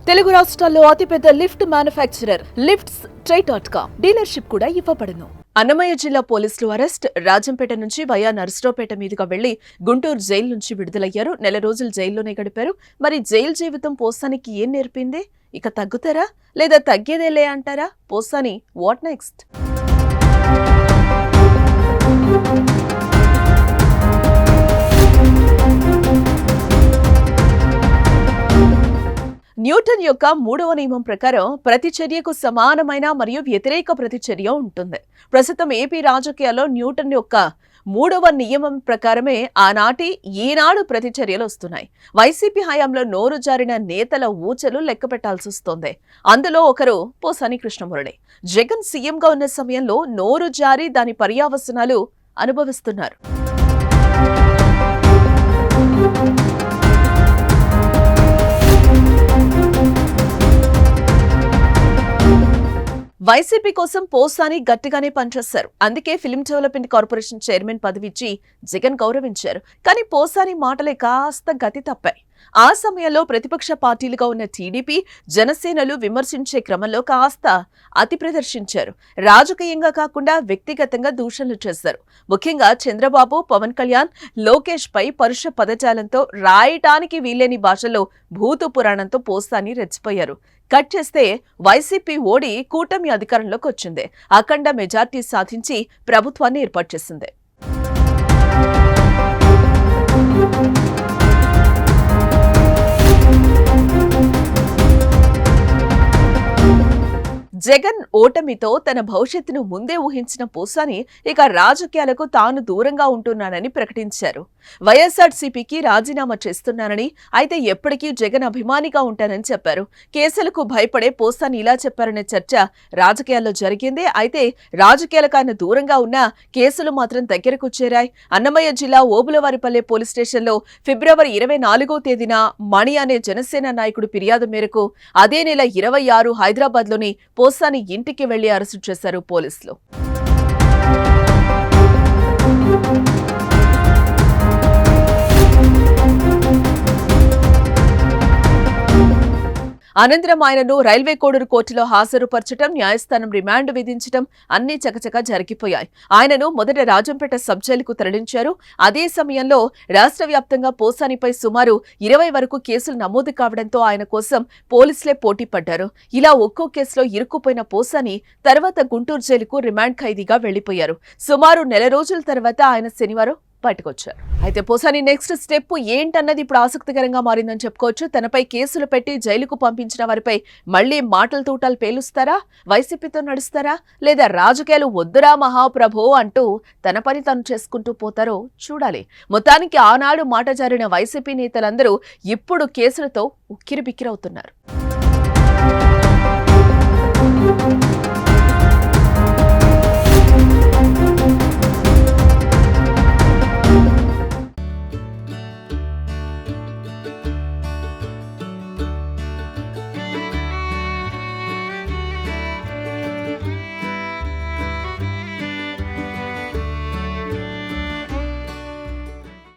తెలుగు రాష్ట్రాల్లో అతిపెద్ద lift manufacturer lifts ట్రై.com dealership కూడా ఇవ్వబడును. అన్నమయ్య జిల్లా పోలీసులు అరెస్ట్. రాజంపేట నుంచి వయా నర్సరావుపేట మీదుగా వెళ్లి గుంటూరు జైలు నుంచి విడుదలయ్యారు. నెల రోజులు జైల్లోనే గడిపారు. మరి జైలు జీవితం పోసానికి ఏం నేర్పింది? ఇక తగ్గుతారా లేదా తగ్గేదేలే అంటారా? Posani what next? న్యూటన్ యొక్క 3వ నియమం ప్రకారం ప్రతి చర్యకు సమానమైన మరియు వ్యతిరేక ప్రతిచర్య ఉంటుంది. ప్రస్తుతం ఏపీ రాజకీయాల్లో న్యూటన్ యొక్క 3వ నియమం ప్రకారమే ఈనాడు ప్రతిచర్యలు వస్తున్నాయి. వైసీపీ హయాంలో నోరు జారిన నేతల ఊచలు లెక్క పెట్టాల్సి వస్తోంది. అందులో ఒకరు పోసాని కృష్ణమురళి. జగన్ సీఎంగా ఉన్న సమయంలో నోరు జారి దాని పర్యావసనాలు అనుభవిస్తున్నారు. వైసీపీ కోసం పోసాని గట్టిగానే పనిచేశారు. అందుకే ఫిల్మ్ డెవలప్మెంట్ కార్పొరేషన్ చైర్మన్ పదవి ఇచ్చి జగన్ గౌరవించారు. కానీ పోసాని మాటలే కాస్త గతి తప్పాయి. ఆ సమయంలో ప్రతిపక్ష పార్టీలుగా ఉన్న టీడీపీ, జనసేనలు విమర్శించే క్రమంలో కాస్త అతి ప్రదర్శించారు. రాజకీయంగా కాకుండా వ్యక్తిగతంగా దూషణలు చేశారు. ముఖ్యంగా చంద్రబాబు, పవన్ కళ్యాణ్, లోకేష్ పై పరుష పదజాలంతో రాయటానికి వీల్లేని భాషలో భూత పురాణంతో పోసాని రెచ్చిపోయారు. కట్ చేస్తే వైసీపీ ఓడి కూటమి అధికారంలోకి వచ్చింది. అఖండ మెజార్టీ సాధించి ప్రభుత్వాన్ని ఏర్పాటు చేసింది. జగన్ ఓటమితో తన భవిష్యత్తును ముందే ఊహించిన పోసాని ఇక రాజకీయాలకు తాను దూరంగా ఉంటున్నానని ప్రకటించారు. వైఎస్ఆర్సీపీకి రాజీనామా చేస్తున్నానని, అయితే ఎప్పటికీ జగన్ అభిమానిగా ఉంటానని చెప్పారు. కేసులకు భయపడే పోసాని ఇలా చెప్పారనే చర్చ రాజకీయాల్లో జరిగిందే. అయితే రాజకీయాలకు ఆయన దూరంగా ఉన్న కేసులు మాత్రం దగ్గరకు చేరాయి. అన్నమయ్య జిల్లా ఓబులవారిపల్లె పోలీస్ స్టేషన్లో ఫిబ్రవరి 24వ తేదీన మణి అనే జనసేన నాయకుడు ఫిర్యాదు మేరకు అదే నెల 26 హైదరాబాద్లోని పోసాని ఇంటికి వెళ్లి అరెస్టు చేశారు పోలీసులు. అనంతరం ఆయనను రైల్వే కోడూరు కోర్టులో హాజరుపరచడం, న్యాయస్థానం రిమాండ్ విధించడం అన్ని చకచకా జరిగిపోయాయి. ఆయనను మొదట రాజంపేట సబ్ జైలుకు తరలించారు. అదే సమయంలో రాష్ట్ర వ్యాప్తంగా పోసానిపై సుమారు 20 వరకు కేసులు నమోదు కావడంతో ఆయన కోసం పోలీసులే పోటీ పడ్డారు. ఇలా ఒక్కో కేసులో ఇరుక్కుపోయిన పోసాని తర్వాత గుంటూరు జైలుకు రిమాండ్ ఖైదీగా వెళ్లిపోయారు. సుమారు నెల రోజుల తర్వాత ఆయన శనివారం బయటకొచ్చారు. అయితే పోసాని నెక్స్ట్ స్టెప్ ఏంటన్నది ఇప్పుడు ఆసక్తికరంగా మారిందని చెప్పుకోవచ్చు. తనపై కేసులు పెట్టి జైలుకు పంపించిన వారిపై మళ్లీ మాటల తూటాలు పేలుస్తారా? వైసీపీతో నడుస్తారా? లేదా రాజకీయాలు వద్దురా మహాప్రభో అంటూ తన పని తాను చేసుకుంటూ పోతారో చూడాలి. మొత్తానికి ఆనాడు మాట జారిన వైసీపీ నేతలందరూ ఇప్పుడు కేసులతో ఉక్కిరిబిక్కిరవుతున్నారు.